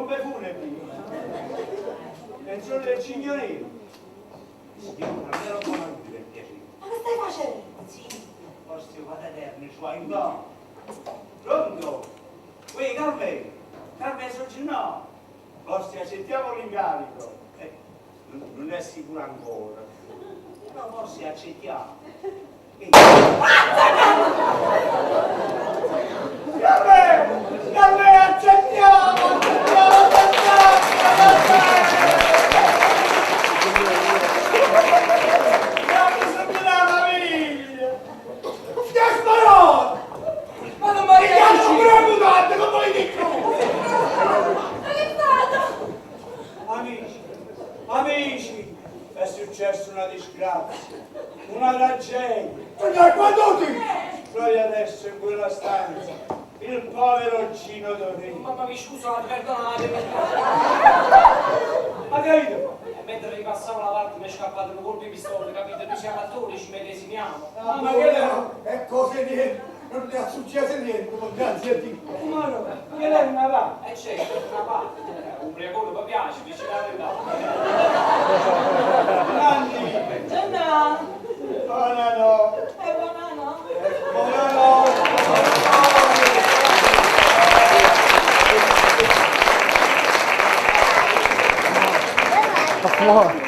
pompe funebri. Pensione del signorino. Signora, me lo comandi per piacere. Ma che stai facendo? Sì, forse vado a terni sua in va. Pronto? Uè, Carmen, Carmen Soggino, forse accettiamo l'incarico. Non è sicuro ancora, però forse accettiamo. Carmen, accettiamo! Ma non mi riesci! Amici, è successa una disgrazia, una tragedia. Quando ti? Proprio adesso in quella stanza, il povero Gino Dorino. Mamma mi scusa, perdonatemi. Ma capito? Mentre ripassavo la parte mi è scappato un colpo di pistola, capite? Noi siamo attori, ci medesimiamo. Ma che lei? E cose niente, non ne è successo niente, grazie a Dio. Ma no, che lei una va? E certo, una parte. Un briacone mi piace, dice la verità. Nanni, Gianna! buonanotte. È buonano? Buono.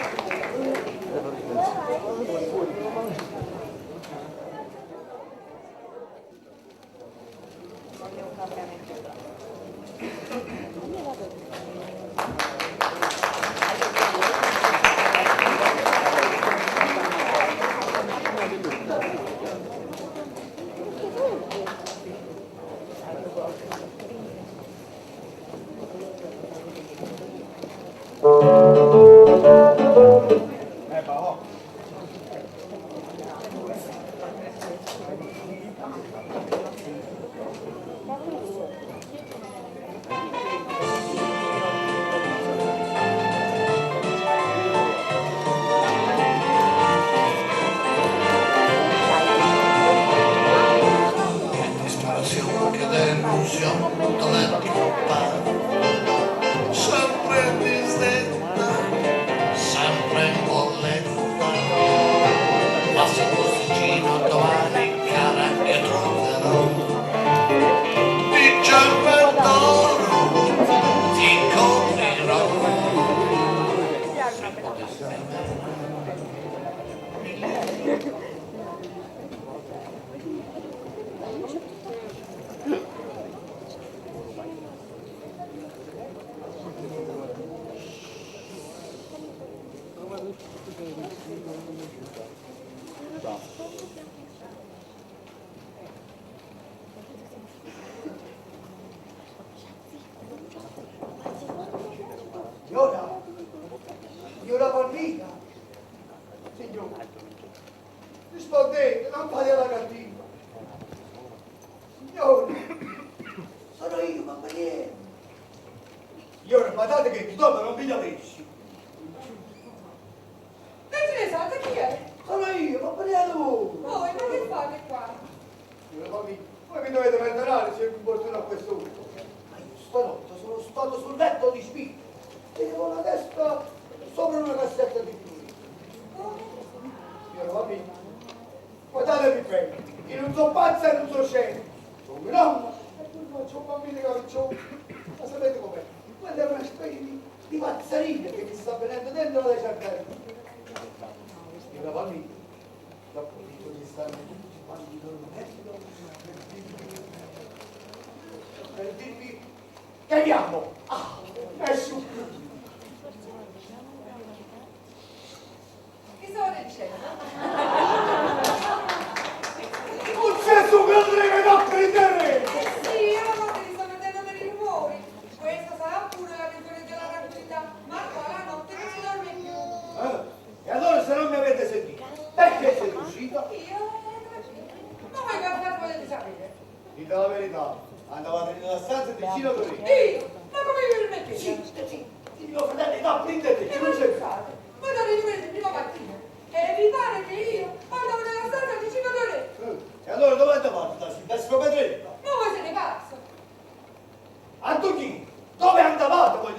Signora Palmita, signore, rispondete, non fate la cattiva. Signore, sono io, compagniere. Signore, badate che chi dopo non vi avessi. Leggere esatta chi è? Sono io, compagniere voi. Voi, ma che fate qua? Signora Palmita, voi mi dovete perdonare se vi importuno a quest'ora. Ma io stanotte sono stato sul letto di spirito. Tenevo la testa sopra una cassetta di fluido. Signora Palmita, guardatevi bene, io non sono pazza e non sono scemo. Sono mia nonna e poi faccio un bambino caviccione. Ma sapete com'è? Quella è una specie di pazzarina che mi sta venendo dentro le cervelli. Signora Palmita, dopo dico gli stanno tutti quanti dormendo per dirvi che andiamo. Ah, nessuno. Che stavo dicendo? Non c'è su che deve dare il terreno. Sì, io la notte mi sto mettendo dei rumori. Questa sarà pure la regione della tranquillità, ma qua la notte non si dorme più. E allora se non mi avete sentito, perché siete uscito? Io? Ma voi che affare volete sapere? Dite la verità, andavate nella stanza di Gino Dorino. Io? Ma come vi permettete? Sì, il mio fratello, no, prendete, Che che non non c'è c'è. fate? Voi date i numeri di prima mattina. E vi pare che io andavo nella stanza di Gino Dorino? E allora dove andavate? Da Scopedretta? Ma voi siete pazzo? A Tuchino, dove andavate voi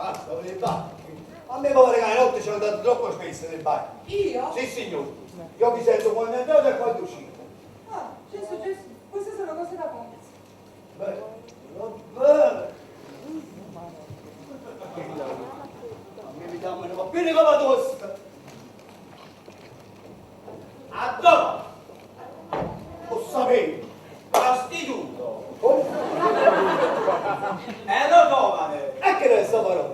Basta, per il bagno. A me pare che la notte ci andate troppo spesso nel bagno. Io? Sì, signore. Io mi sento quando entrate e quando uscite. Ah, Gesù, queste sono cose da pazzi. Bene, va bene. Mi damano va bene come tosta. A dove? Lo sapevo. Prostituto. Come? Lo giovane. E che resta parola?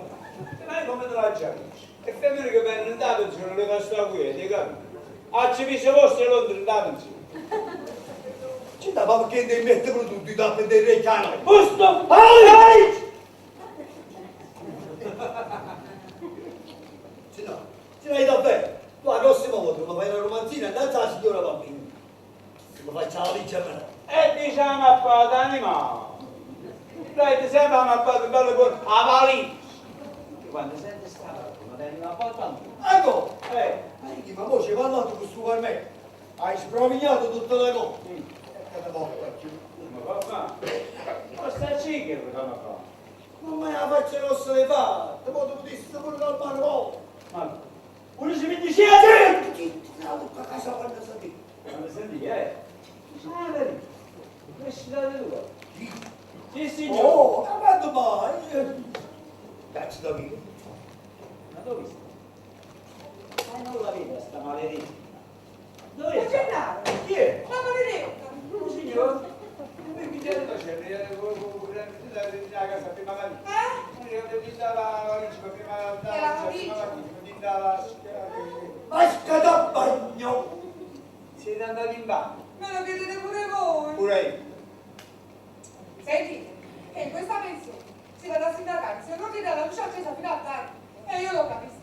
Ma come te la capisci? E femmine che vengono da pensione, le casta qui, ti capisci? A ci pisse vostre Londra da pensione. Ci dava perché devi mettere tutti da vedere il canale. Giusto? Ce l'hai davvero? Tu la prossima volta mi fai una romanzina e danza la signora bambina. Mi faccia la valigia a me. E diciamo a parte animale. Dai, ti sembra una parte bella con la valigia. Quando senti sta parola, non vedi una porta anche. Ecco! Ma voi ci hai parlato con questo per me. Hai sprovignato tutte le cose. E te ne porto più. Ma va bene. Ma sta cica che fanno fa? Non me la faccia rossa le fa. Te posso dire pure dal mano. Ma uno si vede sia gente! Ti a casa quando sapete. Quando senti ah, vedi? Questi da due. Sì, signore. Oh, ma quando mai? Cazzo da vita. Ma dove sta? Ma non la vedi sta maledetta? Dove Ma sta? Gennaro, Chi è? la maledetta. Signore? E mi chiede da scendere, la casa prima la Ma scada bagno! siete andati in bagno? Me lo chiedete pure voi. Pure io. Sentite, che in questa pensione si va da sindacati, se non chiede la luce accesa fino a tardi, e io lo capisco.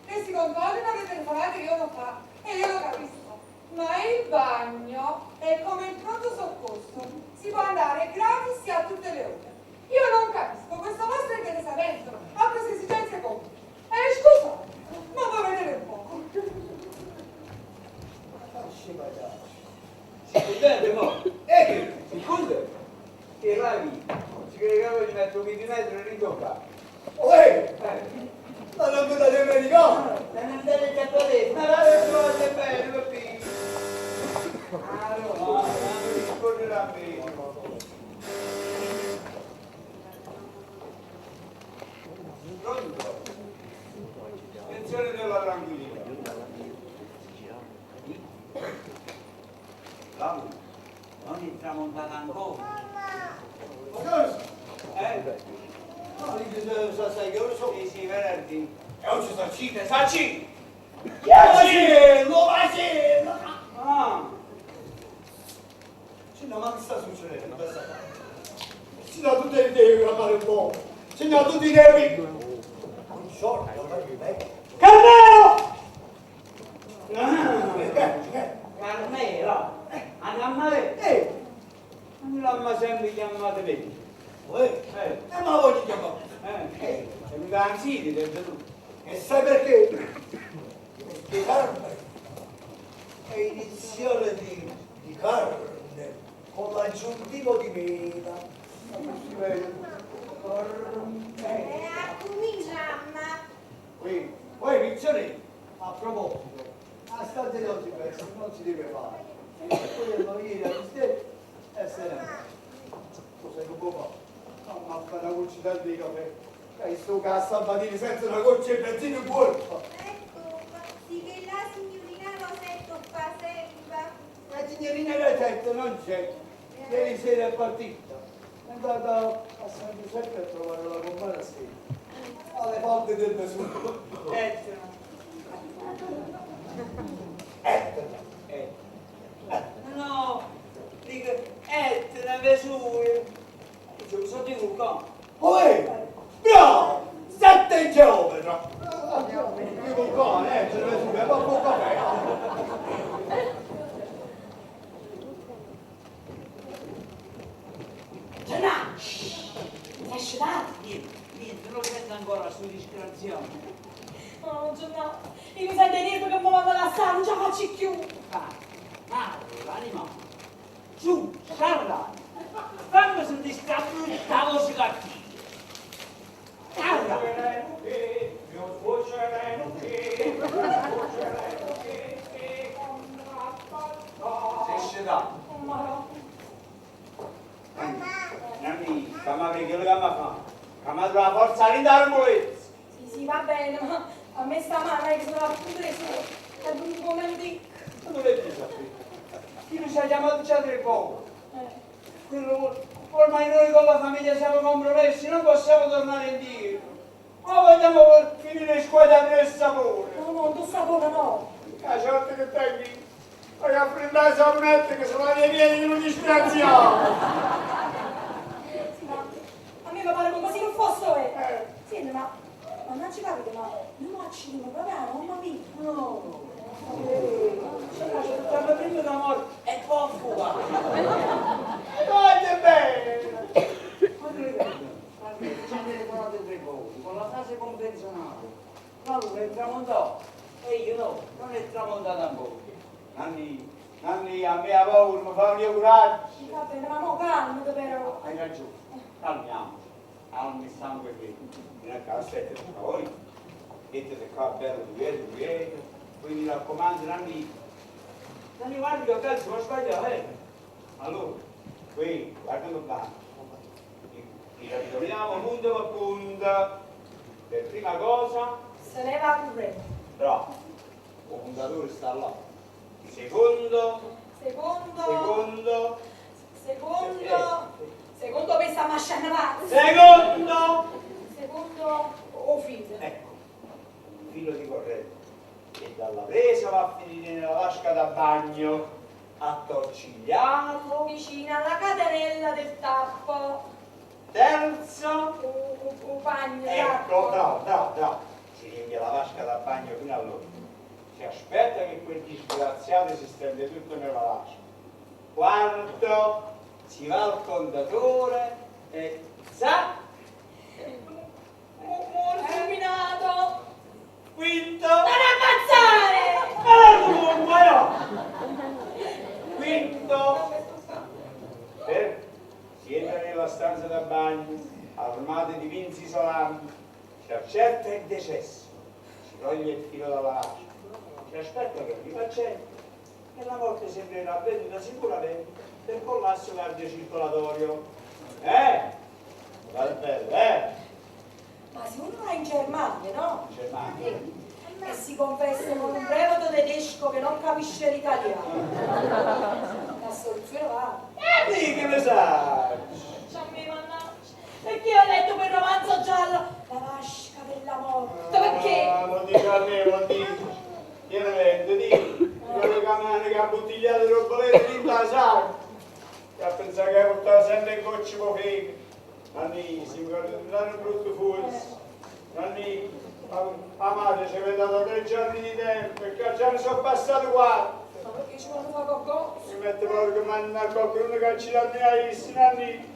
E si controllino le telefonate che io non fa, e io lo capisco. Ma il bagno è come il pronto soccorso, si può andare gratis a tutte le ore. Io non capisco questo vostro interessamento a queste esigenze comuni. Scusate, ma vuoi vedere un poco? Si contente, no? Che? Si contente? Che ravi? Si credeva di mettere un millimetro e rintoccare. Ma non mi date americano! Non andate già a vedere, ma la risposta è bene, capito? Ah, no, non risponderà a me. Pronto? Attenzione della tranquillità. Laura, non è tramontata ancora. Ma cosa? No, No, sai che ora sono? sì, venerdì. E oggi sta cina! Sacci! Nuova cena! Ah! Cina, ma che sta succedendo? Cina, tu devi gravare un po'! Cina, tu ti devi... Un giorno, lo fai bene! Carmelo! Che? Carmelo! Andiamo a vedere! Non l'hanno sempre chiamato me. Ma voglio chiamare! È un ganzini del tu. E sai perché? Perché carne è iniziale di carne con l'aggiuntivo di mela. Si vede? Cominciamo. Poi Vincere, a proposito, a stanza di oggi penso non si deve fare. Poi devono venire a te e se ne va. Cosa che può fare? Ma fare una goccia di caffè. E sto cazzo a mattina senza una goccia di benzina in corpo. Ecco, sì che la signorina Rosetto fa sempre. La signorina Rosetto non c'è. Ieri sera è partita. È andata a San Giuseppe a trovare la compagna Stella. Alle volte del Vesuvio. No, dico, Etna, Vesuvio. Io sono di vulcano. Bravo! 7 geometra! Che vulcano, c'è il Vesuvio, ma poco caffè. Gennaro! Sei scedato? Niente, non sento ancora la sua distrazione. Oh, Gennaro, io mi sento dire che mi vado alla sala, non ce la faccio più. L'anima. Su, sarla. Fammi sentire sta brutta voce cattiva. Sarla. Mauri, che lo chiama fa? Chiama la forza di dare molezza. Sì, va bene, ma a me sta male, che sono appunto preso per un momento. Non l'hai visto qui? Chi non ci ha chiamato già 3 poco? Quello, ormai noi con la famiglia siamo compromessi, non possiamo tornare indietro. Ma vogliamo finire in squadra del sapore. No, tu sapore no. La sorte che tengi, voglio apprendere a saponette che sono le vie di un'ispirazione. Sì, ma a me mi pare come se non fosse Sì, ma non ci capite, ma io non ci dico proprio, mamma mia. No. Stanno prima da morte e poi fuga. Voglio bene. Ci hanno telefonato 3 volte, con la frase convenzionale. No, lui è tramontato e io no, non è tramontato ancora. Nanni, a me ha paura, mi fa un mio coraggio. Sì, va bene, ma no, calmate però. Hai ragione, calmiamoci. Calmi sangue qui. Nella cassetta di voi. Mettete qua bello di poi mi raccomando, Nanni, guardi che ho perso, ma sbagliato, Allora, qui, guardalo bene. Ci capitoliamo punto per punto. Per prima cosa, Se leva il corrente. bravo, il fondatore sta là. Secondo, Secondo questa masciana pazza. secondo, O figlio. ecco, un filo di corrente che dalla presa va a finire nella vasca da bagno, attorcigliato. Vicino alla catenella del tappo. Terzo, Un bagno. ecco, bravo, si riempie la vasca da bagno fino all'ora. Si aspetta che quel disgraziato si stende tutto nella vasca. Quarto, si va al contatore e zac! Terminato. Quinto, Non ammazzare! Quinto, si entra nella stanza da bagno, armate di pinzi isolanti, si accerta il decesso, si toglie il filo dalla vasca, si aspetta che arriva gente e la morte sembrerà avvenuta sicuramente per collasso cardiocircolatorio. Va bene, Ma se uno va in Germania, no? in Germania. E si confessa con un breveto tedesco che non capisce l'italiano. La soluzione va. Che ne sai? C'ha me mannaggia. Perché ho letto quel romanzo giallo? La vasca della morte. Perché? Non dico a me, non dico. Chiaramente, dico. Quelle camane che ha bottigliato robolette in la sala. Che a pensare che portava sempre in gocci po' fighe. Nanni, si mi guardano brutto fuori. Nanni, la madre ci aveva dato 3 giorni di tempo, perché già ne sono passati 4. Ma perché ci vuole fare qualcosa? Si mette paura che manda a qualcuno che ci danno a issi, Nanni,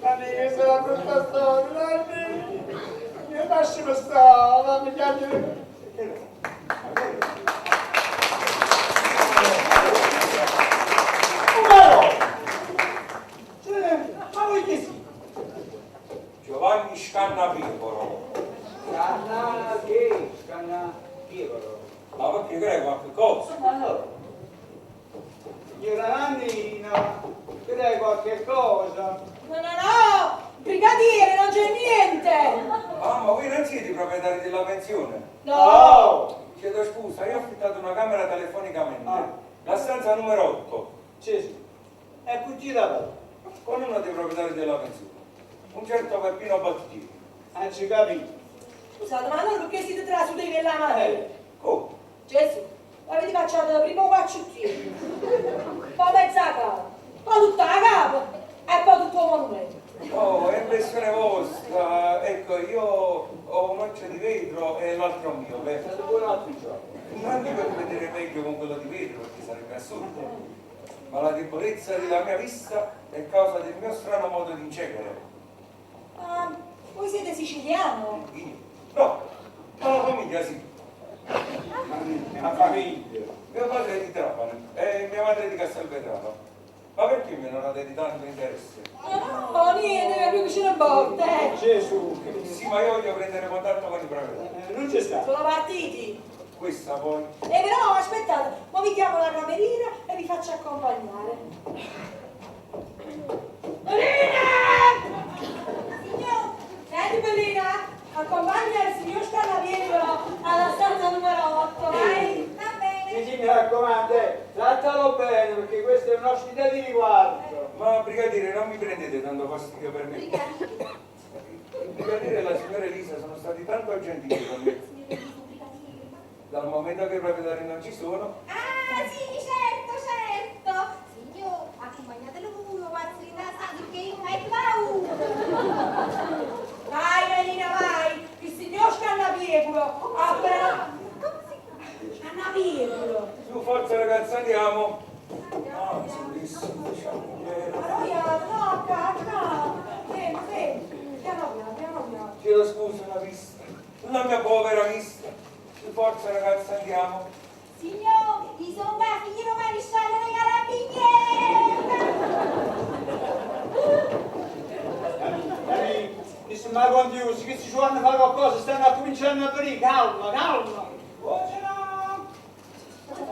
che sarà brutta storia, Nanni, che lasciami stare, ma mi chiami. Ma voi che sì? Giovanni Scannapiporo. Scannapiporo. Ma perché crei qualche cosa? Ma no. Signora Nanni, no, crei qualche cosa? No! Brigadiere, non c'è niente! Ah, ma voi non siete i proprietari della pensione? No! Chiedo scusa, io ho affittato una camera telefonicamente. Ah. La stanza numero 8, Sì. E qui da con uno dei proprietari della pensione. Un certo Peppino Battieri. non ci capito. Scusate, ma allora perché siete trasuti della madre? Come? Gesù, avete cacciato prima un cacciuttino, poi mezza capa, poi tutta la capa e poi tutto il monumento. Oh, è impressione vostra. Ecco, io ho un occhio di vetro e l'altro mio. Beh, State pure un altro giorno. non dico di vedere meglio con quello di vetro perché sarebbe assurdo. Ma la debolezza della mia vista è causa del mio strano modo di incedere. Ma voi siete siciliano? Io? No, ma la famiglia sì. La famiglia. Mio padre è di Trapani e mia madre è di Castelvetrano. Ma perché mi non date di tanto interesse? No, niente, è più vicino a botte. Gesù. Sì, ma io voglio prendere contatto con i proprietari. Non c'è stato. Sono partiti. Questa poi. Però aspettate, ma vi chiamo la cameriera e vi faccio accompagnare. Marina! Senti bellina, accompagna il signor Scannavierio alla stanza numero 8, vai? Va bene. Sì, mi raccomando, trattalo bene perché questo è un ospite di riguardo. Ma brigadiere, non mi prendete tanto fastidio per me. Brigadiere. Il brigadiere e la signora Elisa sono stati tanto gentili con me. Dal momento che i proprietari non ci sono, Ah, sì, certo, certo. Signor, accompagnatelo pure, guardi da sangue che io hai paura. Vai bellina, vai! Il signor Scannavierio appena... Scannavierio! su forza ragazzi andiamo. Ah, bellissimo, Arroiato, no, calma! Senti, piano piano. chiedo scusa la vista, la mia povera vista. Su forza ragazzi andiamo. Signor, insomma, figlio maresciallo dei carabinieri. Mi sembra confusi che si fanno fare qualcosa, stanno cominciando a venire, calma.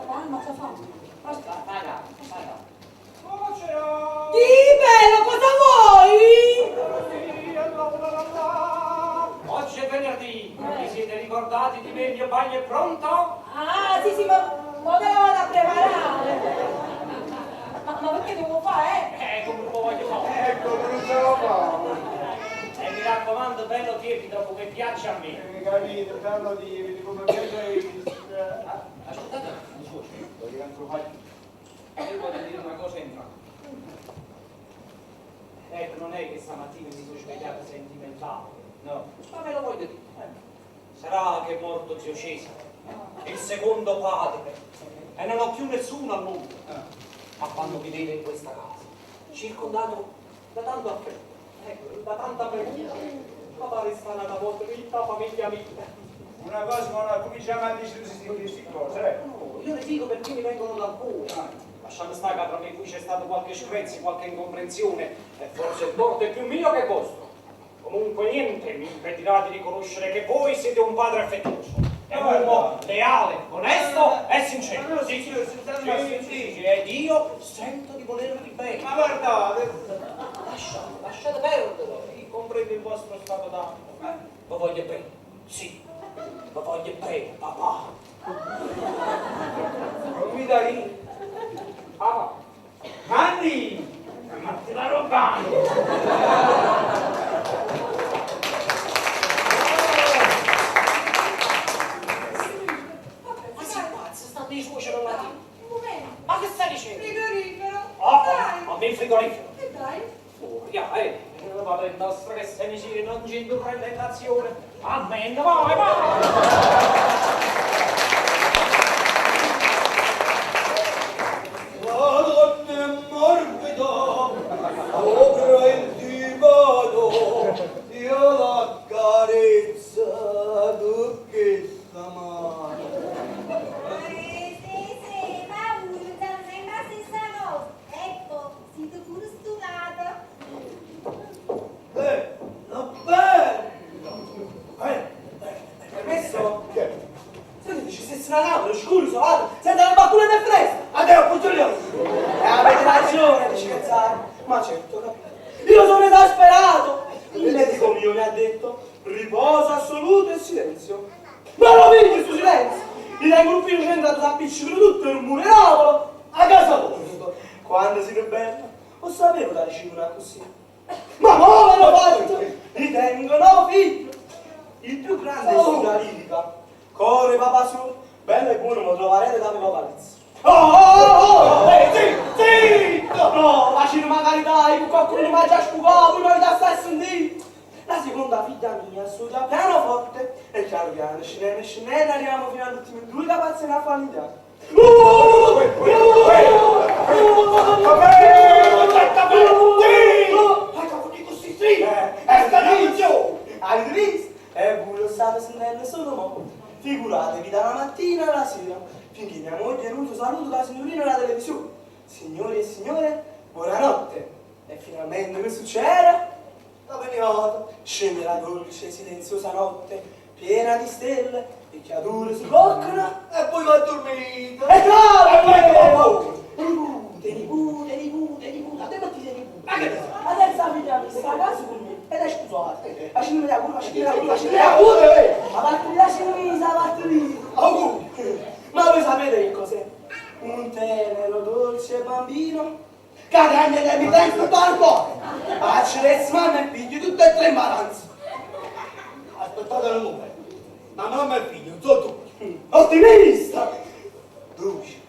Calma, cosa fa? Paga. Di bello, cosa vuoi? Oggi è venerdì, vi siete ricordati di me, il mio bagno è pronto? Ah, sì, ma te la vado a preparare. Ma perché devo fare, Come lo voglio fare? Ecco, non ce lo fa. E mi raccomando, bello tiepido, come piace a me. Capito, bello di come piace. Ascoltate, mi scusi. Io voglio dire una cosa entrata. Ecco, non è che stamattina mi sono svegliato sentimentale, no, ma ve lo voglio dire. Sarà che è morto zio Cesare, il secondo padre, e non ho più nessuno al mondo. Ma quando mi vedo in questa casa, circondato da tanto affetto, ecco, da tanta memoria, ma pare stare una volta vita, famiglia mia. Una cosa, ma non cominciamo a dire queste cose, No, io le dico perché mi vengono dal cuore. Lasciando stare che tra me e voi c'è stato qualche screzio, qualche incomprensione, e forse il torto è più mio che vostro. Comunque niente mi impedirà di riconoscere che voi siete un padre affettuoso. È un uomo leale, onesto e sincero. Sì, ed io sento di volervi bene. Ma guardate, Lasciate perdere, comprendo il vostro stato d'animo. Lo voglio bene, sì, lo voglio bene, papà. non mi dai? Papà. Anni! Ma te la rubano! Ma sei pazzo, stanno i suoceri là. Un momento. Ma che stai dicendo? Frigorifero. A me il frigorifero. E dai. Vado il nostro che se mi si non ci indurrà in tentazione. Amen, vai! La donna è morbida, sopra il divano, io la carezza tu che sta male. Sì, ma urta, sembra la stessa cosa. Ecco, siete pure studiato. Non bene! Permesso? Che? Senti, ci stessi una camera, scuro, solato, senza le battute del fresco. Addio, puttolio! Avete ragione di scherzare, ma certo, capito. Io sono esasperato. Il medico mio mi ha detto riposo assoluto e silenzio. Ma lo vedi questo silenzio? Mi tengo un filo centrato da appiccicare tutto il muro a casa vostra. Quando siete bella, lo sapevo da ricevere così. Ma come l'ho fatto? Mi tengono figlio. Il più grande è sulla lirica. Core papà suo, bello e buono lo troverete da mio palizzo. Zitto! No, facile magari dai, qualcuno mi ha già spucato, prima di stare a sentire. La seconda figlia mia studia pianoforte e piano piano, scendendo, arriviamo fino all'ultimo due capazzini a famiglia. Avete visto? E voi lo state sentendo solo mo. Figuratevi dalla mattina alla sera, finché mia moglie è venuto saluto la signorina alla televisione. Signori e signore, buonanotte. E finalmente che succede? Dopo ignoto, scende la dolce, silenziosa notte, piena di stelle, picchiature si bloccano. E poi va a dormire! E claro! Tenibù, adesso ti tenibù. Ma che? La terza figlia mi sta a casa con me. ed è scusato. Lasciami la curva, lasciami la curva, lasciami la curva. La parte di lasciami la parte di... Ma voi sapete che cos'è? Un tenero, dolce bambino che grande l'evidenza tutto al cuore. Accidenti, mamma e figlio, tutte e tre in balanza. Aspettate un momento. Ma mamma e figlio, non so tu. Ottimista! Bruci,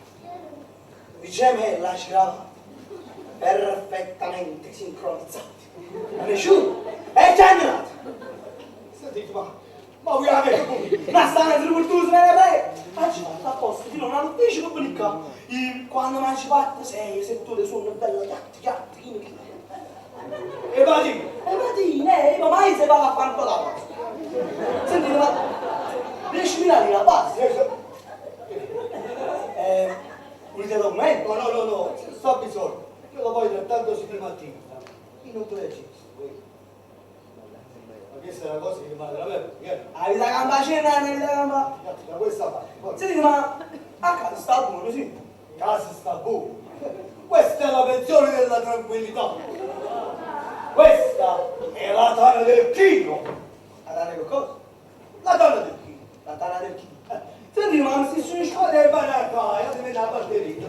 i gemelli c'eravamo perfettamente sincronizzati. Nessuno è generati. Sentite, ma voi avete pure. Ma stanno in tributto se ne frega. Ma ci fatto apposta di non hanno difficile comunicare. Quando mi ci fatto 6-7 ore sono bello chiatti. E vadi. Ma mai si va a fare un po' la cosa. Sentite, ma 10.000 lire a base. Volete documento? No, sta bisogno. Io lo voglio trattandosi di mattina. Io non preciso. Ma questa è una cosa che mi fa veramente. Avete la gamba cena, avete la gamba... Da questa parte. Sentite, ma a casa sta buono, sì? Casa sta buono. Questa è la pensione della tranquillità. Questa è la tana del chino. La tana che cosa? La tana del chino. La tana del chi? Sentite, ma non si sono Ma devi fare qua, io devo andare a batteria.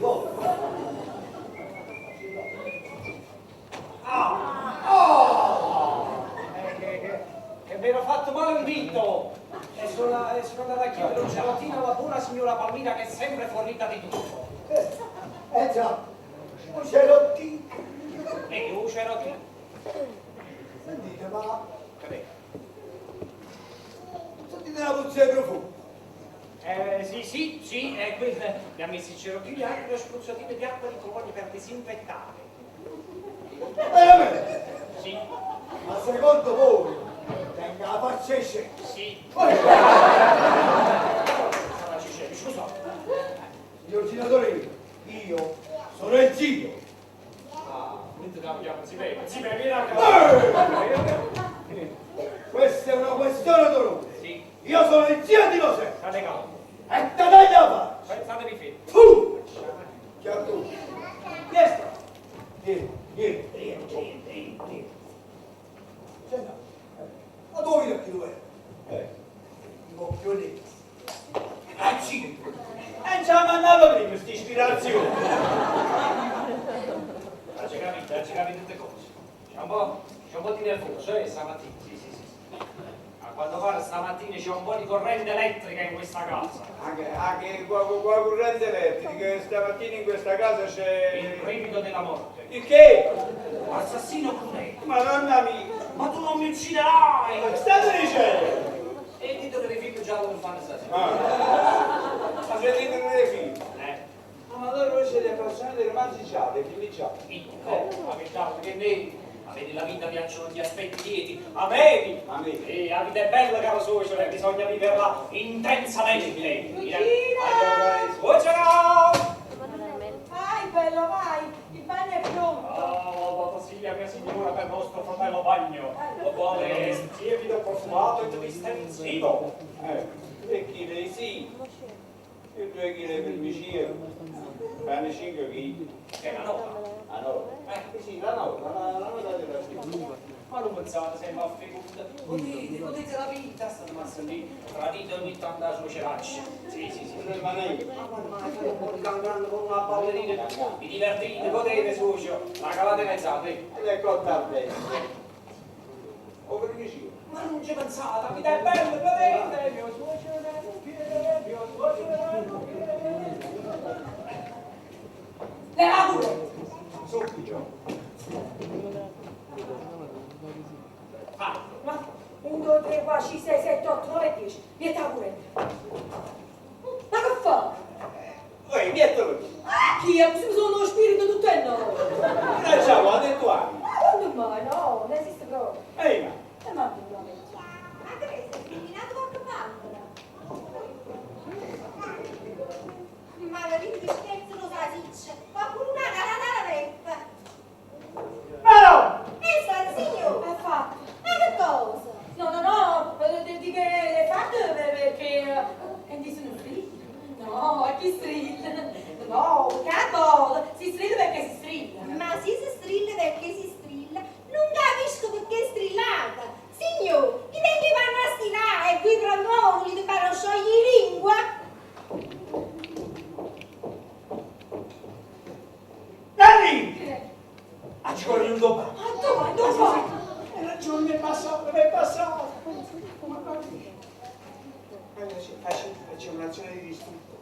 Che mi ero fatto male un dito e sono andato a chiedere un gelotino alla buona signora Palmira che è sempre fornita di tutto. Già, un cerottino. E un gelotino. Sentite, ma... Sentite la puzza di profumo. Sì, e qui mi ha messo i cerottini e anche le spruzzatine di acqua di colonia per disinfettare. Veramente? Sì, Ma secondo voi, tenga la faccia e scena. sì. Poi, Scusa. signor senatore, io sono il zio. Si vede, vieni a casa. Questa è una questione d'onore. Sì, Io sono il zio di José. state calmo. E te dai la faccia. Pensatevi fermi. Tu! Chiaro tu. Questo? Vieni. Senta, ma tu vedi chi dove è? I bocchionetti. Accidenti. E ci ha mandato prima questa ispirazione. Ci capite tutte cose. C'è un po' di nervoso, stamattina. Sì. A quanto pare stamattina c'è un po' di corrente elettrica in questa casa. Anche qua corrente elettrica, stamattina in questa casa Il c'è... brivido della morte. Il che? Assassino crudele. Madonna mia! Ma tu non mi ucciderai! Ma che state dicendo? E il titolo di figlio già lo fanno assassino. Ma siete dei figli? Eh? Ma allora voi siete appassionati di romanzi gialli, figli gialli. Ma che giallo, che ne? A me della vita piacciono gli aspetti lieti. A me! A me. E la vita è bella, caro suocero, e bisogna viverla intensamente. Suocero! Vai, bello, vai. Il bagno è pronto. Oh, Silvia, mia signora, per nostro fratello bagno. Lo quale è tiepido, profumato e distensivo. E chi lei sì? E 2 kg per vicino. Fanno 5 kg. È la nota. Ah no? Sì, la nota della scritta. Ma non pensate, sembra figura. Godete la vita, state massa lì. Tradito ogni tanto la suoceraccia. Sì. Ma lei? Ma fate un po' di cantando con una ballerina. Vi divertite, godete, suocio. La cavate mezzate. Ed è cotta bene. O per vicino. Ma non ci pensate, la vita è bella, godete. Mio suocero, mio suocero. Leva pure. Subito. Ma 1, 2, 3, 4, 5, 6, 7, 8, 9, 10. Vieta pure. Ma che fa? Vietto. Chi è? Mi sono uno spirito tutto e no. Facciamo, ha detto anni. Ma quando mai? No, non esiste proprio. Ehi, ma. Ma veramente. Ma che sei eliminato qualche bambola? Ma la lingua di scherzo lo sa, dice. Qualcuno ha la vetta. No! Signor! Ha fatto. Ma che cosa? No, di che le fatto perché... E di sono strilla? No, a chi strilla? No, capo, si strilla perché si strilla. Ma se si strilla perché si strilla, non capisco perché strillare. c'è un'azione di distrutto.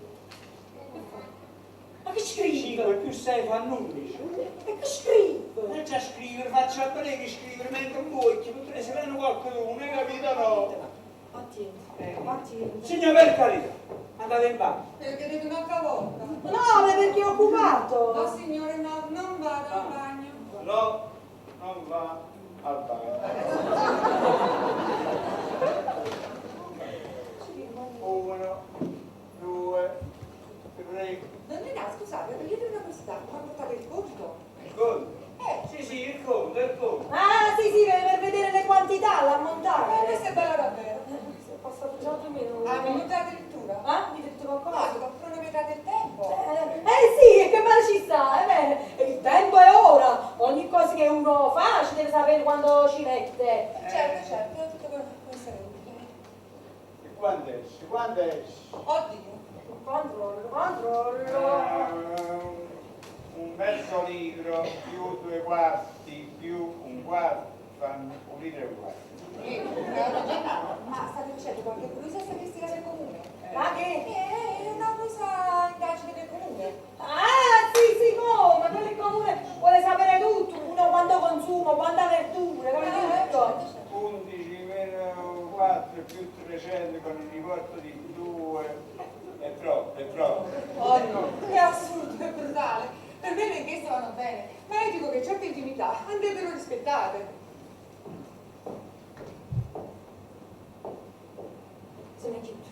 Ma che scrivi? 5 più 6 fanno 11. E che scrivi? Non c'è a scrivere, faccio a breve scrivere mentre voi, che tutte le sere qualcuno, hai capito no? Signor per carità, andate in bagno. Perché devi un'altra volta. No, ma perché è occupato? No, signore, no, non vado al bagno. No, non va al bagno. 1, 2, 3. Non ne ha, scusate, perché devo una curiosità, ma portate il conto? Il conto? Sì, sì, il conto, il conto. Ah, sì, sì, per vedere le quantità, l'ammontare. Questa è bella davvero. È passato già 2 minuti. Ah, minuti addirittura? Ah, mi detto No, qualcosa? devo cronometrare il tempo. Sì, e che male ci sta, il tempo è ora. Ogni cosa che uno fa ci deve sapere quando ci mette. Certo, tutto quello che può essere utile. E quando esce? Quando esce? Oddio. Controllo. Un mezzo litro più 2 quarti più un quarto fanno 1 litro e 4. Ma state facendo qualche brusa statistica del comune? Ma che? È una brusa indagine del comune. Ah, sì, come? Quello il comune vuole sapere tutto. Uno quando consuma, quanta verdura, capito tutto. 11 meno 4 più 300 con il riporto di 2. È troppo, è troppo. Oh no, è assurdo, è brutale. Per me le inchieste vanno bene, ma io dico che certe intimità andrebbero rispettate. Se ne chiude.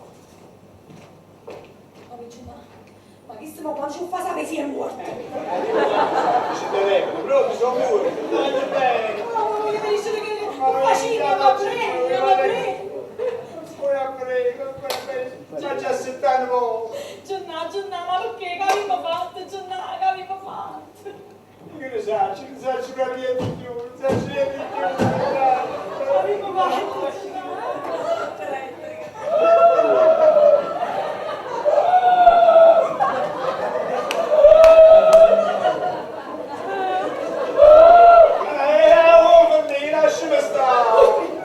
Ma che stiamo quando ci fa sapere si è morto? Ci telefono, pronto, sono pure. State bene. No, io mi dice che facile, ma prego. Poi a prego, già ci aspettano. Giornà, ma perché? Che abbiamo fatto? Giornà, che abbiamo fatto? Che ne sa, ci proprio niente di più, non sa niente di più. Che abbiamo fatto? Lasciami stare.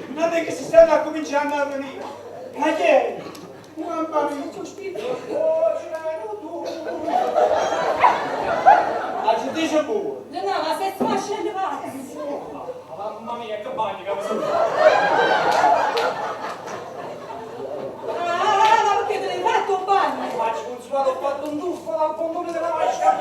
Non è che si stanno cominciando a venire. Ma che è? Mamma mia, tu spirito. Oh, ce l'hai tu. Ma ci dice pure. No, ma se smascia le pazzi. Mamma mia, che bagno che avevo. Ma perché te l'hai fatto un bagno? Faccio consolato, ho fatto un tuffo dal fondone della vasca.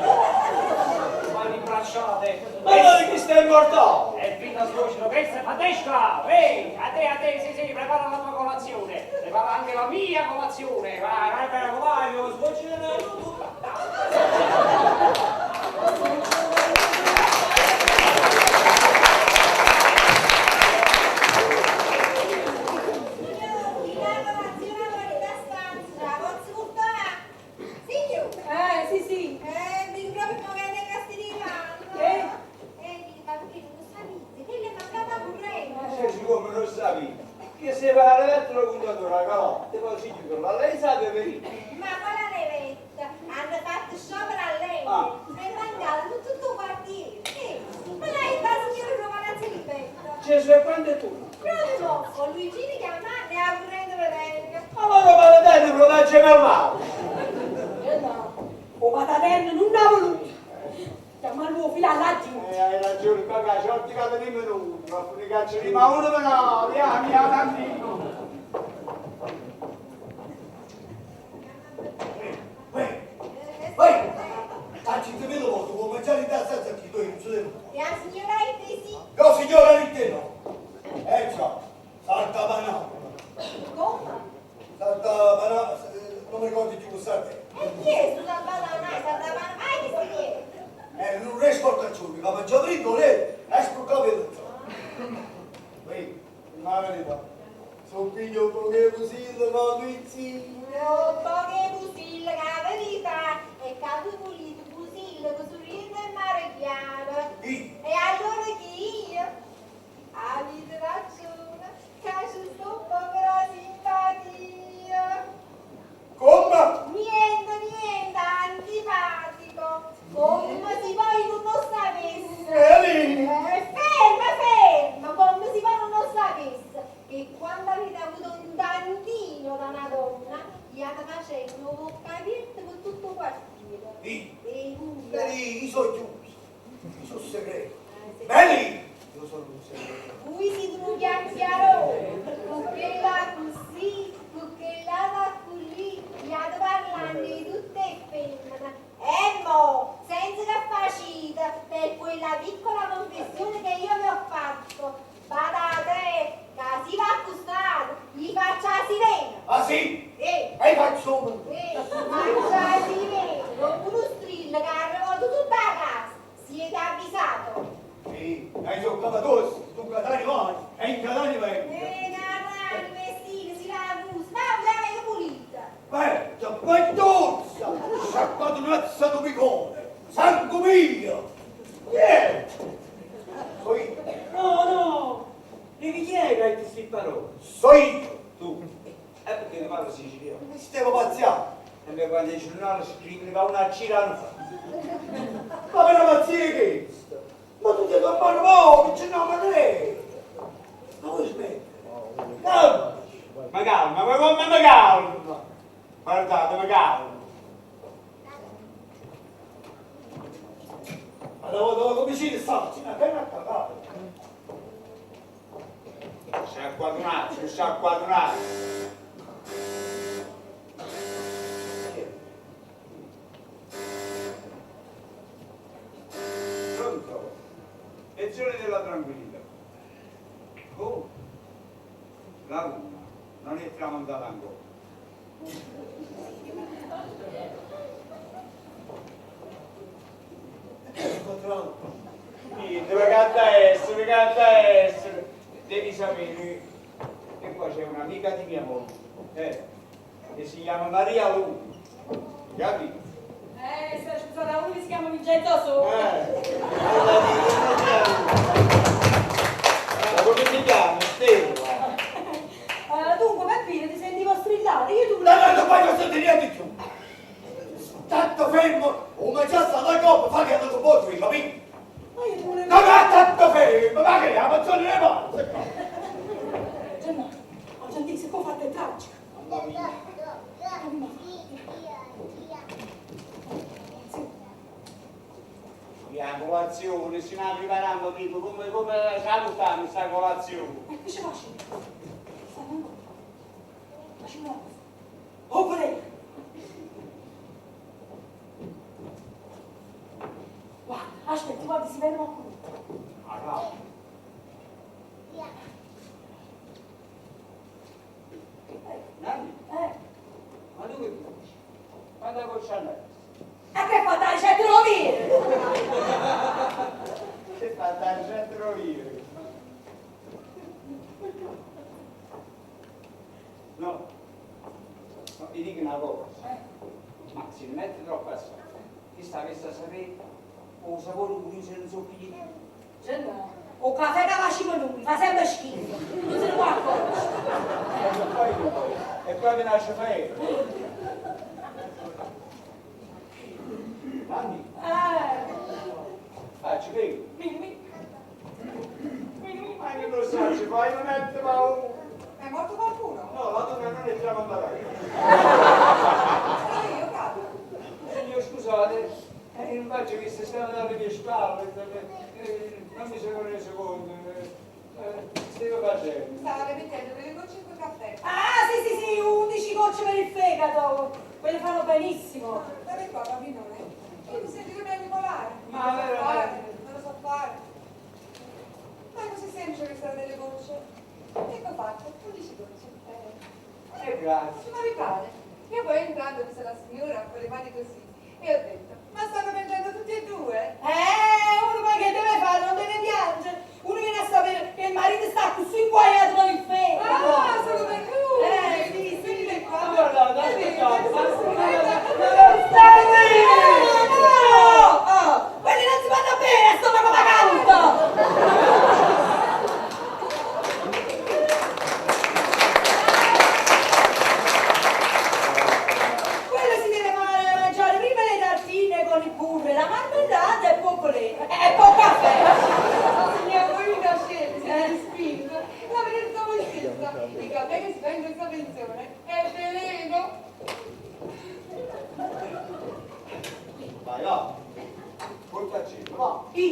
Mani bracciate. Ma dove che stai morto? E vita suocero, questa è patesca! Ehi, a te, sì, prepara la tua colazione. Prepara anche la mia colazione. Vai, vai, lo suocero. Sì. Dico proprio che è Castigliano. Che le mancava corrente. Siccome non sapevi che se va all'elettrocontatore no, te lo si dico, la lei sa dove venire. Ma quella levetta hanno fatto sciopero a lei. Ah. È mancato tutto il quartiere. Ma lei va a signore una palazzo di betta. Gesù e quando è tu? Proprio no, con Luigini che a me ne ha corrente vedere. Ma lo maledetto lo da gemellato. No, o pataterno non ha voluto. Chiamarlo fino alla giù. Hai ragione, papà, ci ho tirato di minuti, ho fatto i cacciari, ma uno per no, via, bambino. Anzi, ti vedo molto, può mangiare in tazza che tu non ce l'hai. E la signora Ittesi? No, signora Ritteno. Già, salta banana. Come? Salta banana, non mi ricordo più cos'è. E chi è sta banana? Sta banana? Mai che si viene? Non riesco a cacciare, ma mangiare lei, è sporcato lo so. Poi, la verità, sono figlio poche così, ma pizzino. Poche pusille, che la verità è che tu pulito pusille, che sorride il mare chiaro. Chi? E allora chi io? Avete ragione, che ci sto povera simpatia. Come? Niente, antipatico. Come si poi non lo sapesse. Ferma, come si poi non lo sapesse. Che quando avete avuto un tantino da una donna, gli avete fatto una bocca aperta con tutto il quartiere. Chi? E lui. Io sono chiuso. Io sono segreto. Beni! Io sono un segreto. Lui si trucca chiaro, con quella così, con quella da così, gli ha parlando di tutte le femmine. E mo, senza che facite per quella piccola confessione che io vi ho fatto, badate, che si va accostato, gli faccia la sirena. Ah sì? E Faccio un... faccia la sirena, con uno strillo che ha arrivato tutta la casa. Siete avvisato? Sì, hai sono cavatos, tu catani vai, e in catani vai. Catani, vestiti, si lava la musa, ma la vedo pulita. Beh, c'è poi tozza, sciacquato un'azza di picone, sangue mio. Vieni! Poi, No, devi chiedere queste parole. so io. Tu, perché ne parlo siciliano? Mi stiamo pazziando. E me quando il giornale scriveva una cirano fa. Ma per la pazzia che è questa? Ma tu ti tornare poco, c'è una madre. Ma vuoi smettere? Calma. Ma calma, ma come mi calma? Guardate, mi calma. Ma dove cominciare starci, una penna a cagare. Sciacquato un attimo. Pronto? Lezione della tranquillità. Oh, la luna non è tramontata ancora. Dove canta essere, devi sapere che qua c'è un'amica di mia moglie, che si chiama Maria Luna, capito? Se la scusata uno che si chiama Vincenzo Su. Ma come si chiama? Stella? Dunque, Peppino, ti sentivo strillare, io tu... No, poi non sento niente più. Tanto fermo, un mangiato alla coppa, fa che è andato fuori, capito? Ma io ti volevo... No, ma tanto fermo, ma che è la mazzone le palle? Gennaro, ho già detto, può fare tragica. Mamma mia. La colazione, si sta preparando, amico, come salutare questa colazione? Che ci faccio? Facciamo una cosa. Oh, prego! Guarda, aspetti, guarda, si vede qualcuno. Ah, Nanni, ma tu che dici? Quando conciare? E che fa dare centro via? Che fa dal centro vivere? No, vi dico una cosa, ma se ne mette troppo a sapere, chi sta a sapere, o sapore pure se non so più. Gennaro, o caffè che facciamo noi, fa sempre schifo. Non se ne può accorgere. E poi mi lascia fare. Nanni, faccio che? Ma che lo sa, ci fai non mette ma un... È morto qualcuno? No, la donna non è tramandata. Io capo. Signor, scusate, non faccio che se stanno dalle mie spalle, non mi sono reso conto. Stavo facendo. Stava rimettendo delle gocce in quel caffè. Ah, sì, 11 gocce per il fegato. Quelle fanno benissimo. Dove qua, bambinone? Io mi sento meglio volare. Ma non lo so fare. Ma è così semplice questa delle gocce. Ecco fatto, 11 gocce. Grazie. Ma mi pare. Io poi entrando ho visto la signora con le mani così e ho detto, ma stanno piangendo tutti e due? Uno poi che deve fare? Non deve piangere. Uno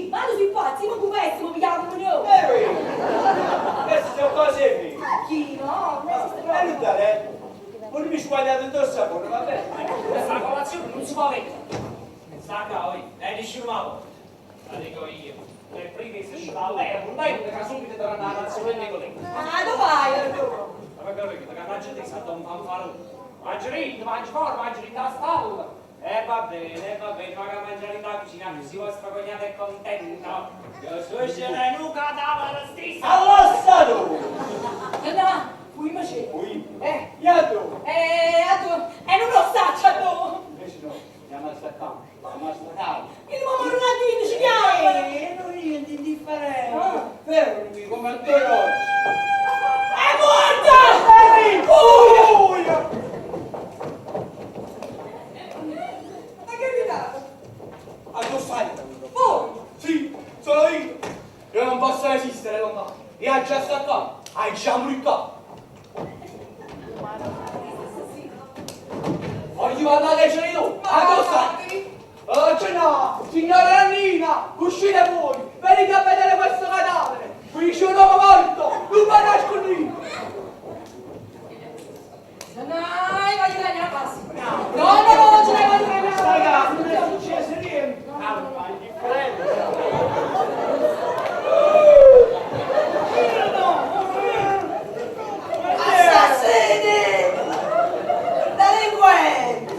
Sì, ma tu sei pazzo, non pupessimo, mi chiamo no. Queste sono cose vere. Chi, no? Non esiste E proprio. non dare, non mi sbagliate in il sapore, va bene? Questa colazione non si può vedere. Stacca, oi, dici una la dico io. Le prime se ci va a lei, non dai, che subito ti danno la nazione con lei. Ah, dove vai? Ma perché lui, che cannaggia di stato un fanfaro. Mangi ritmo, mangi fuori, mangi ritmo a spalla. Va bene, ma che mangiare in la cucina, così vostra cognata è contenta. Io sono Gerenuca dalla stessa. Allora tu! No, qui ma c'è. Qui? Eh. Io tu! A tu, non lo sa, tu. Invece no, andiamo a staccare, andiamo a staccare. Il uomo Ronaldino ci chiama. Non niente indifferente. Fermi come a te oggi. È morta! Buio! Ma che è arrivato? A tu stai? Voi? Sì, sono io. Io non posso resistere, donna. Io già sto qua. Hai già morito. Voglio parlare ai genitori. A tu stai? Oggi no, signora Annina, uscite fuori, venite a vedere questo cadavere. Qui c'è un uomo morto, non mi nascondete. No, voglio venire a casa. No, ce ne voglio venire a casa. Ragazzi, non è successo niente. Calma, indifferente. Assassini! Delinquenti!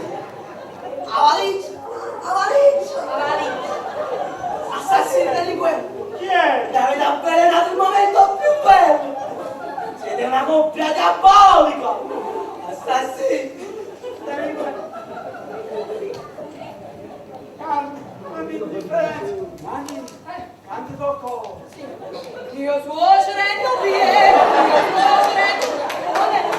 Avaliccia! Avaliccia! Assassini delinquenti! Chi è? Mi avete avvelenato il momento più bello! Siete una coppia diabolica! Assassini! Delinquenti! Non indifferente. Anche qualcosa. Mio suocero non viene, mio suocero non è qui.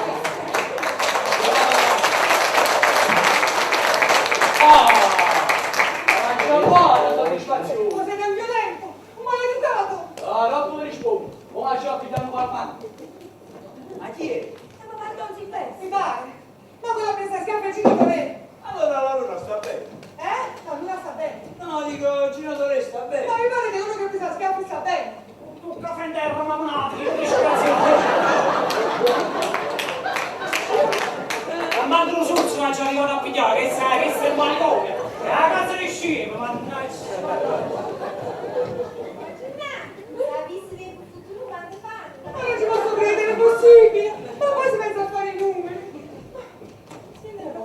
Non buona soddisfazione. Ma sei un violento, un maleducato. Ah, non mi rispondo. Ora ci occupiamo la mano. Ma chi è? Ma pardon si pensa. Mi pare. Ma quella presa schiaffa è Gino Torre. Allora la luna sta bene. La luna sta bene. No, dico Gino Torre sta bene. Ma mi pare che uno che presa schiaffa sta bene. Tu profenderlo, ma una disgraziato. Ma tu sul non ci arrivano a pigliare, che sai, che sei il manicomio. È la casa di scemo, mannaggia. La vista del futuro quando fanno. Ma non ci posso credere, è possibile. Ma poi si pensa a fare i numeri. Signora,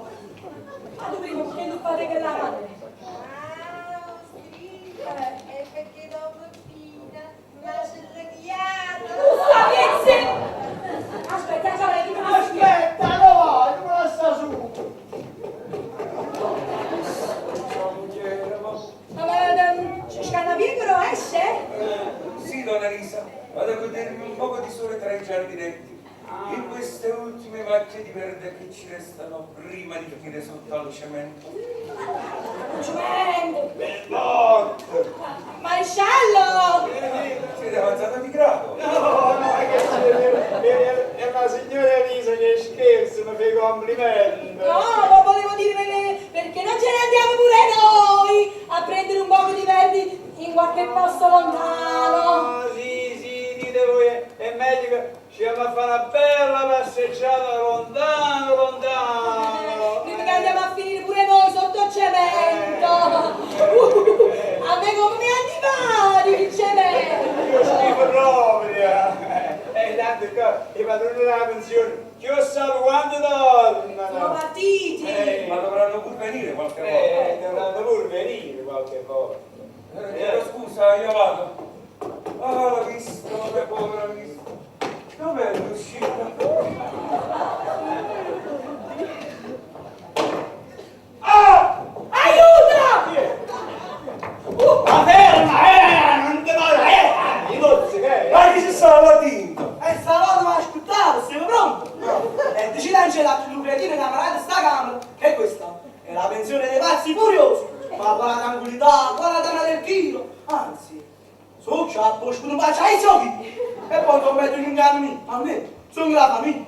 ma tu prima che non fate che la madre. Ah, stringa, è perché dopo fina nasce il ghiaccio. Sapezze! Aspetta, ciao, lei mi Aspetta, no, non la sta su. ci scanna però esce? Sì, donna Lisa, vado a godermi un poco di sole tra i giardinetti. In queste ultime macchie di verde che ci restano prima di finire sotto al cemento. Cemento! Notte. Maresciallo! Siete avanzati di grado? No, è la signora Elisa che scherza, mi fa i complimenti. No, ma volevo dirvene perché non ce ne andiamo pure noi a prendere un poco di verdi in qualche posto lontano. Ah, sì, dite voi, è meglio che ci andiamo a fare una bella passeggiata lontano. Prima che andiamo a finire pure noi sotto il cemento. A me come mi antipatico il cemento. Io schifo proprio. Tanto che i padroni della pensione, chi lo sa quando Sono tornano? partiti. Ma dovranno pur venire qualche volta. Dovranno pur venire qualche volta. Chiedo scusa, io vado. Ah, l'ho visto, che povera vista. Dov'è l'uscita? Ah! Aiuto! Ma ferma, non ti muovere, i dozzi che è? Ma chi si sta la tinta? Stavolta mi ha ascoltato, siamo pronti? E dici l'angela più lucrativa camarata sta camera, che è questa? È la pensione dei pazzi furiosi, ma con la tranquillità, con la dama del chilo, anzi, so c'ha posto un bacio ai occhi, e poi commetto un inganno a me, sono la famiglia.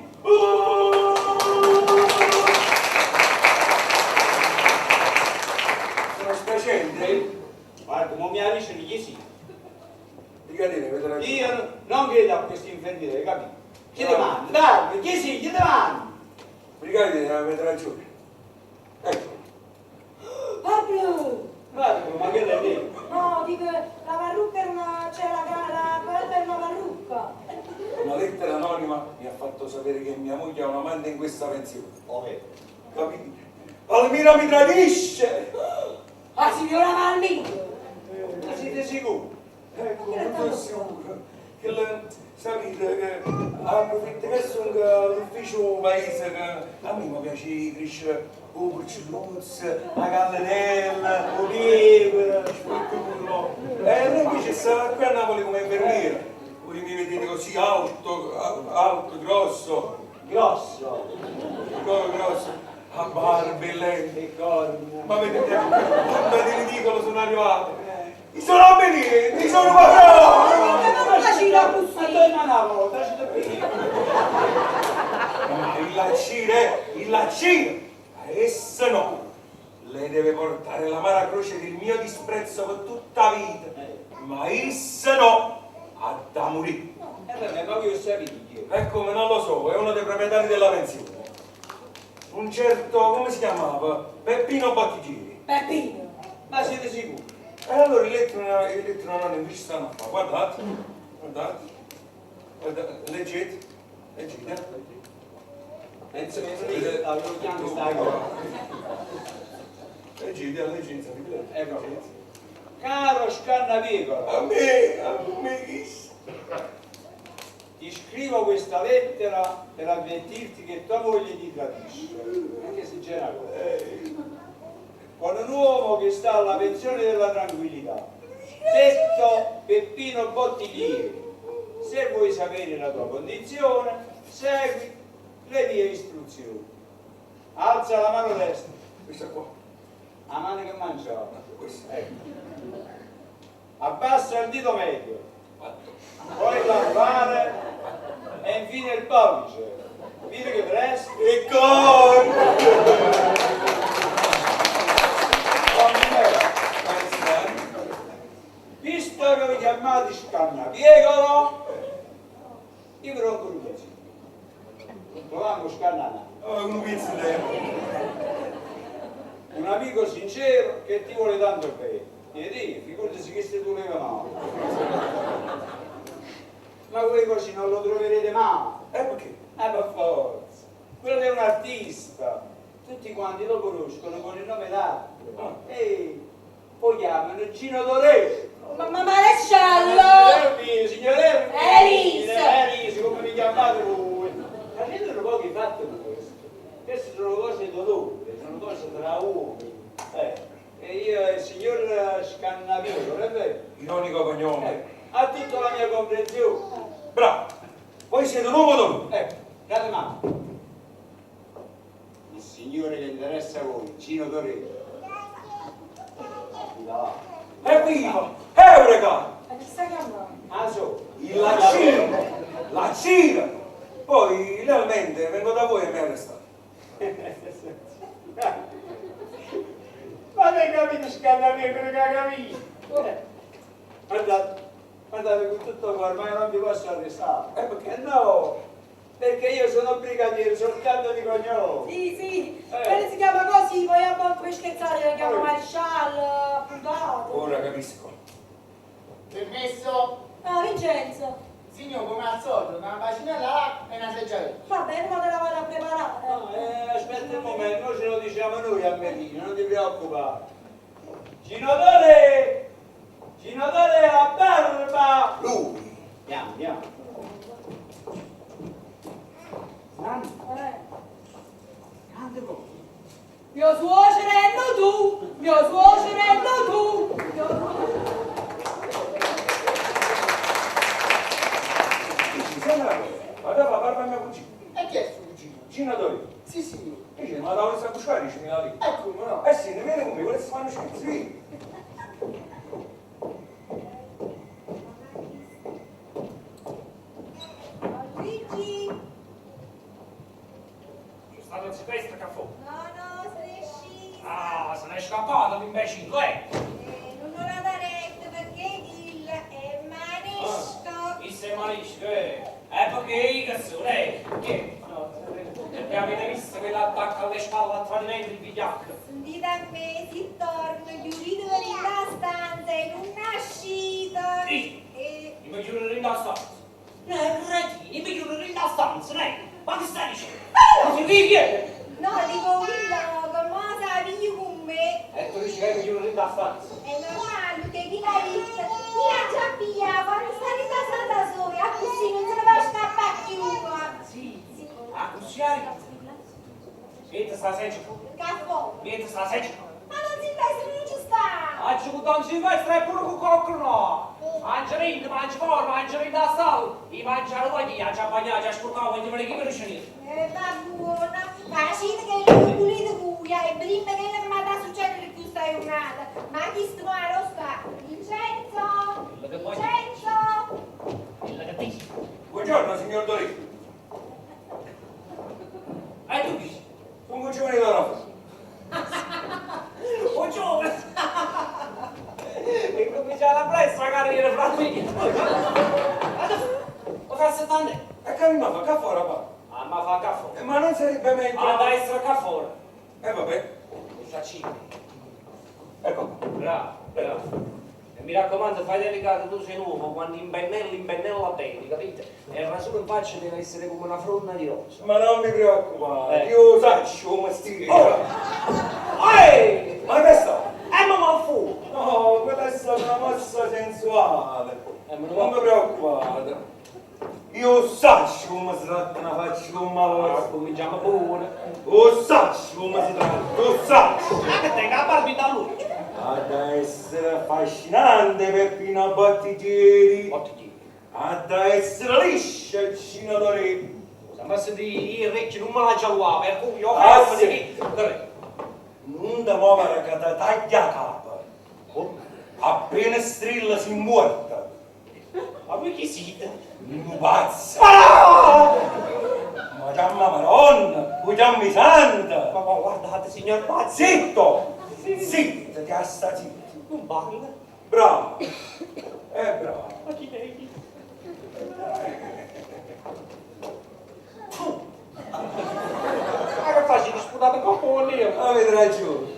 Sono spiacente? Guarda, come mi dice di sì. Brigadere, vedrai. Io non credo a questi infermieri, capito? Chi domanda? Dai, chi sì, chi domanda? Brigadiere, avete ragione. Ecco. Pablo! Guarda, ma che lei dice? No, dico, la parrucca era una... c'è la quella è una parrucca. Una lettera anonima mi ha fatto sapere che mia moglie ha un amante in questa pensione. Capite? Palmira mi tradisce! La signora Palmiro! Ma siete sicuri? Ecco, non sono sicuro. Che sapete che approfitta che sono l'ufficio paese che a me mi piace crescere un porcelluzzo, la gallinella, un pepe, il e lei invece sta qui a Napoli come infermiera. Voi mi vedete così alto, grosso, a barbe lente, ma vedete quanto di ridicolo sono arrivato. Mi sono avvenire, mi sono pagato! Ma facci la così! Il lancino, a essa no. Lei deve portare l'amara croce del mio disprezzo per tutta la vita, ma essa no, a da morire. Ma io sapete chi è? Ecco, non lo so, è uno dei proprietari della pensione. Un certo, come si chiamava? Peppino Battigieri. Peppino! Ma siete sicuri? E allora i lettere non invece stanno a fare. Guardate, leggete. Penso che avevo chiamato sta cosa. Leggete, Ecco. Caro Scannavicolo, a me chi? ti scrivo questa lettera per avvertirti che tua moglie ti tradisce. Anche se c'è una cosa. Con un uomo che sta alla pensione della tranquillità. Detto Peppino Bottiglieri. Se vuoi sapere la tua condizione, segui le mie istruzioni. Alza la mano destra, Questa qua. la mano che mangiava. Questa. Ecco. Abbassa il dito medio, Fatto. poi l'alvare e infine il pollice. Vedi che presto? E con! Visto che vi chiamate Scannaviecolo, io vi rompo un pezzo. Proviamo Scannana. Un pizzo lei. Un amico sincero che ti vuole tanto bene. E di, figurati che se tu le male. Ma quelle cose non lo troverete mai. Perché? Per forza. Quello è un artista. Tutti quanti lo conoscono con il nome d'arte. E poi chiamano Gino Doré. Ma maresciallo! Signore Elisa! come mi chiamate voi? Facendo pochi fatti questo. Queste sono cose d'odore, sono cose tra uomini. E io il signor Scannavicolo, è vero? Ironico cognome. Ha tutta la mia comprensione. Bravo. Voi siete un uomo d'onore. Ecco, date mano. Il signore che interessa a voi, Gino Doré. Evviva! Eureka! Ma chi sta chiamando? Ah, so. La Cina! Poi, realmente, vengo da voi e mi arrestate. Ma che capito Scannavicolo che ha capito? Guardate con tutto cuore, ma io non vi posso arrestare. Perché? No, perché io sono brigadiere soltanto di cognome. Sì, quello si chiama così, poi a volte per scherzare lo chiama maresciallo, puntato. Ora capisco. Permesso? Ah, Vincenzo, Signor, come al solito, una bacinella là e una seggioletta. va bene, ma te la vado a preparare. No, aspetta un momento, noi ce lo diciamo noi a Merino, non ti preoccupare. Gino Doré! Gino Doré la barba! Lui! Andiamo. Grande voi. Mio suocerello tu, mio suocerello tu. Guarda la barba mia cugina. E chi è suo cugino? Cina dove? Sì, signor. Dice, ma la volessi a buscare, dice, mi la lì. Come no? Eh sì, ne viene con me, volessi fare scherzi, vieni. Luigi! C'è stato il silvestre che fu. No, se ne è sciso. Ah, se ne è scappato l'imbecille, Non ho la retta perché il è mani dici, perché che sono, che? No, perché avete visto quell'attacco alle spalle a tradimento di vigliacco? Sentite a me, si torna, chiudete la stanza e non nascita. Sì. E... Mi chiudo in la stanza. Retini, mi chiudo in la stanza, ma che stai dicendo? Ma si viene? No, dico quello, ma sai con me. E tu dici che mi chiudo in la stanza? È normale, che chi l'ha vista? Mi ha già pigliato, quando sta in casa da sole, a così non se ne va a scappare chiunque. Sì. Ah, così arriva. Niente sta seggio. Caffè. Niente sta seggio. Ma non si veste, non ci sta. Oggi con Don Silvestre è pure con qualcuno. Mangiarino, mangi fuori, mangiarino da sala. I mangiano voi, già bagnato, già sporcato, voglio vedere chi me lo scenite. Va buona. Facite che non pulite cuia e prima che non mi da succedere più stai un'altra. Ma chi sta lo sta? Vincenzo! Vincenzo! Il che dici? Buongiorno, signor Dorì. E tu dici? Un coglione d'oro. Buongiorno! E comincia la pressa la carriera fra me. Ma fa 70 anni. E che mi fa fuori qua? Ah, ma fa caffè. Ma non sarebbe meglio... Ah, da essere caffè. Vabbè. Sacini. Ecco. Bravo. E mi raccomando, fai delicato, tu sei nuovo, quando imbennella bene, capite? E il rasoio in faccia deve essere come una fronna di rosa. Ma non mi preoccupare, Eh. io saccio come stile. Oh! Ehi! Ma che sto? Ma fu! No, quella è stata una mossa sensuale. meno Non mi preoccupate. Io saccio come si tratta una faccia con Ah, malore. cominciamo pure. Lo saccio come si tratta, lo saccio. Ma che tenga la barbita a lui? Ad essere affascinante Peppino Bottigieri. Bottiglieri. Ad essere liscia il cinatore. Ma se di orecchie non me la già qua, per cui io Ah, faccio sì. di chi? Non da muovere che ti taglia la capa. Appena strilla si muorta. Ma voi chi siete? Un pazzo. Ah! Ma chiama Madonna, tu chiami Santa. Ma guardate, signor Pazzi. Zitto! Zitto, ti sta zitto. Non parla. Bravo. Bravo. Ma chi lei? Ma che faccio di sputare con un nero? Avete ragione.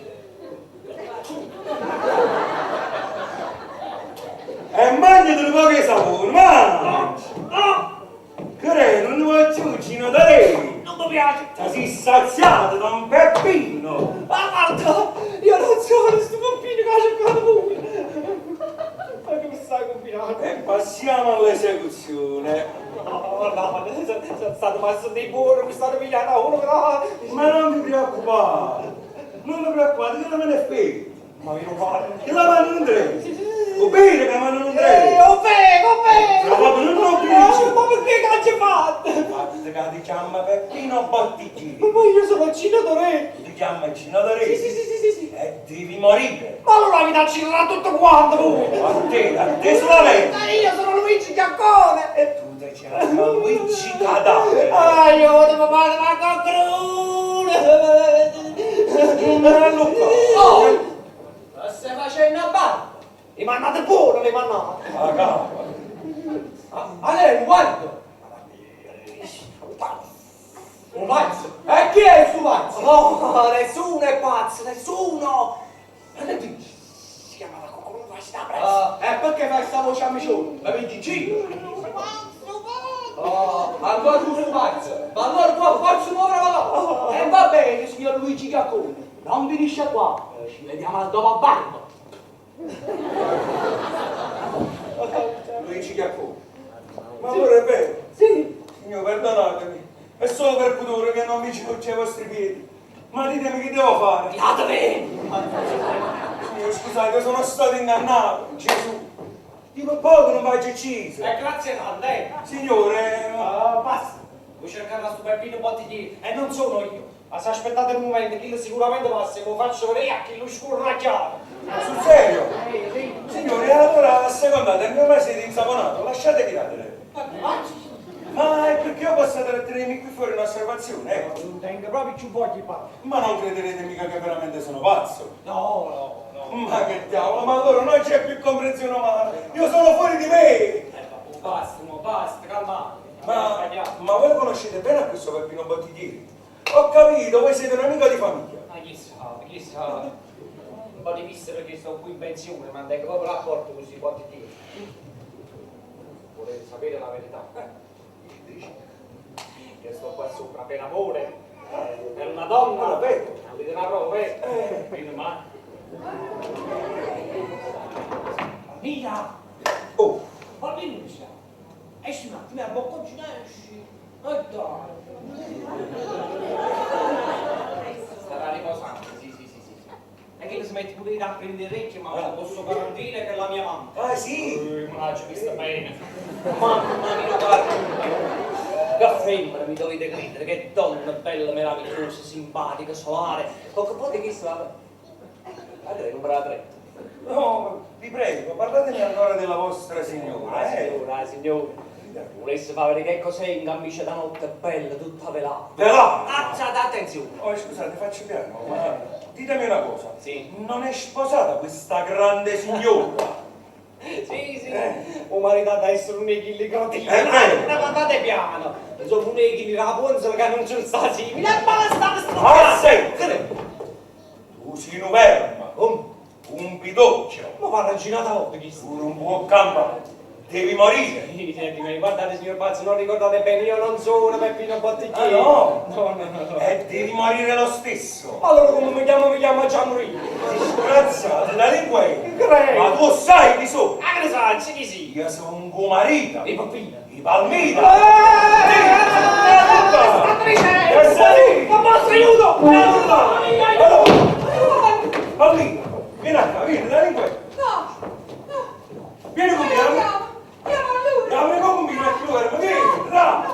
E mangiate un po' che sapore, ma! Che non vuoi ciucino da lei? Non mi piace. Ti sei saziato da un peppino! Ma guarda, io non sono questo bambino che ha cercato lui. Ma che mi stai combinando? E passiamo all'esecuzione. No, guardate, sono stato messo dei burri, mi state pigliando a uno, però... Ma non mi preoccupare! Non mi preoccupate, che non me ne frega! Ma io guardo. Che la mano non trema! O bene che la mano non trema! Ho fego! La mano non obbliga! Ma perché che ci fate? Fatte che ti chiama Peppino Bottigieri! Ma io sono il cinatore! Ti chiama il cinatore? Sì. E devi morire! Ma allora mi dà cinare tutto quanto voi! A te solamente! Io sono Luigi Giaccone! E tu ti chiama Luigi Cadavere! Aiuto, papà, ma con Non me la lucca! Oh! Ma stai facendo a barba! Le mannate pure, le mannate! La capa! A lei, guarda! Un pazzo? E chi è il suo pazzo? No, nessuno è pazzo, nessuno! Ma che dici? Si chiamava Coccolo, facci da pressa! E perché fai sta voce a micione? La vedi in giro? Oh, ancora tu sul pazzo! Ma allora qua forza muovere la E va bene, signor Luigi Gaccone, non finisce qua, ci vediamo al dopo a barba! Luigi Giaccone! Ma amore è vero! Sì! Signor, perdonatemi! È solo per pudore che non mi ci porge ai vostri piedi! Ma ditemi che devo fare! Fiatevi! Signor, scusate, sono stato ingannato! Gesù! Dico poco non vai ucciso! Grazie tante! Signore! Basta! Vuoi cercare la sto Peppino Bottiglieri e non sono io! Ma se aspettate un momento, chi sicuramente passa e lo faccio vedere a chi lo scurracchiare! Sul serio? Sì! Signore, allora a seconda del mio mese di insaponato, lasciate tirare! Ma è perché io posso tenermi qui fuori un'osservazione, ecco! Non tengo proprio più voglia di parlare! Ma non crederete mica che veramente sono pazzo! No! Ma che diavolo, ma allora non c'è più comprensione umana! Io sono fuori di me! Basta, conoscete bene a questo Peppino Bottiglieri? Ho capito, voi siete un'amica di famiglia. Ma chi sa, un po' di vista perché sto qui in pensione, ma tengo proprio rapporto con questi Bottiglieri. Volete sapere la verità? Che sto qua sopra per amore, per una donna, volete una roba, prima ma. Mira! Oh! Balbinuccia! Esci un attimo, a bocconcina esci! E dai! Starà riposando, sì. E che si mette pure a prendere orecchie, ma lo posso garantire che è la mia mamma. Ah sì? Ma ci vista bene. Mamma mia, guarda. Che femmina, mi dovete credere, che donna bella, meravigliosa, simpatica, solare. Poco po' di chi sta... Andrei, non me la tretta. No, vi prego, parlatemi ancora della vostra signora, Signora. Volesse fare che cos'è in camicia da notte bella, tutta velata. Velata? Attenzione. Oh, scusate, faccio piano, ma ditemi una cosa. Sì. Non è sposata questa grande signora? Sì. Ho maritato a essere un echilli crotini. vero. Ma guardate piano. Sono un echilli la ponzola che non c'è sta simile. E ma la sta Ah, senti! Tu sei un verma, un pidocchio. Ma va ragginata volta chi Tu non puoi campare, devi morire. Senti, ma guardate signor Pazzo, non ricordate bene, io non sono Peppino Bottiglieri. Ah no? No. E devi morire lo stesso. Allora come mi chiamo Gianluigi. Disgraziato, delinquente. Crei. Ma tu sai chi sono? Ah, che ne sai, chi sì? Io sono un tuo marito. I Peppino. I Palmita. Ma basta, aiuto! Palmita, vieni a qua, vieni, delinquente. No! Vieni con me, Andiamo a lui! dammi con me, vieni, là.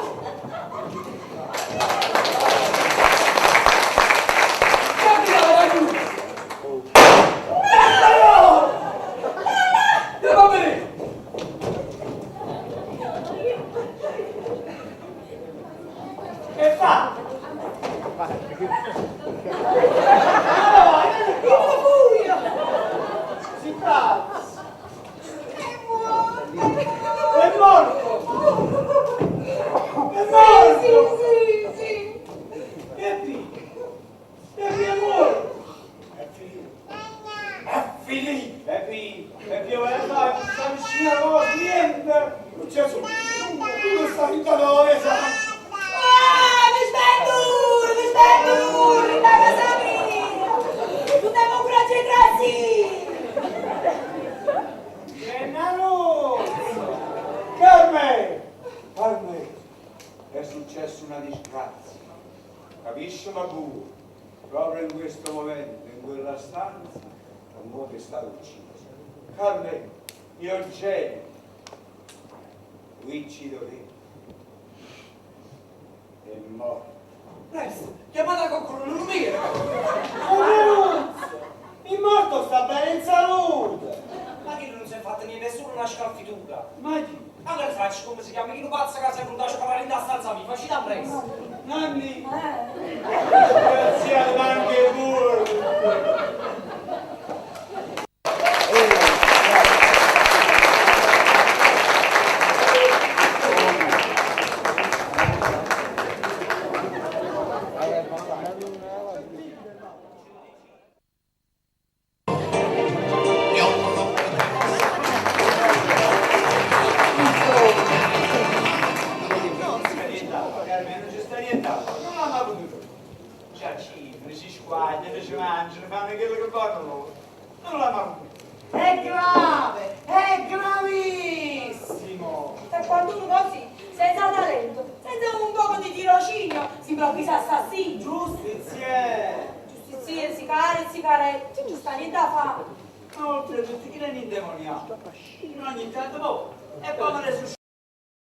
Che fa? Si pazza! È morto! È morto! Sì. Peppi è morto! È finito! Peppi, io voglio fare questa vicina cosa, niente! Non c'è solo questa vita dove sa! Mi stai duro, da casa mia! Tu devo concentrarsi! Gennaro! Carme! È successa una disgrazia. Capisci la bua? Proprio in questo momento, in quella stanza, un uomo è stato ucciso. Carmen, io genio. Uccido te. È morto. Presto, chiamate qualcuno, non mi viene! Renunzio! Il morto sta bene in salute! Ma che non si è fatta niente, nessuno una scalfitura! Ma chi? Allora faccio come si chiama, chi lo pazza che si è venuto a scavare in da stanza mia, facci da presto! Nanni! Grazie anche voi! È grave, è gravissimo! E quando uno così, senza talento, senza un poco di tirocinio, si improvvisa assassino! Giustizie! Giustizie, sicaretti, non sta niente da fare! Oltretutto chi l'ha indemoniato? In ogni tanto, e poi adesso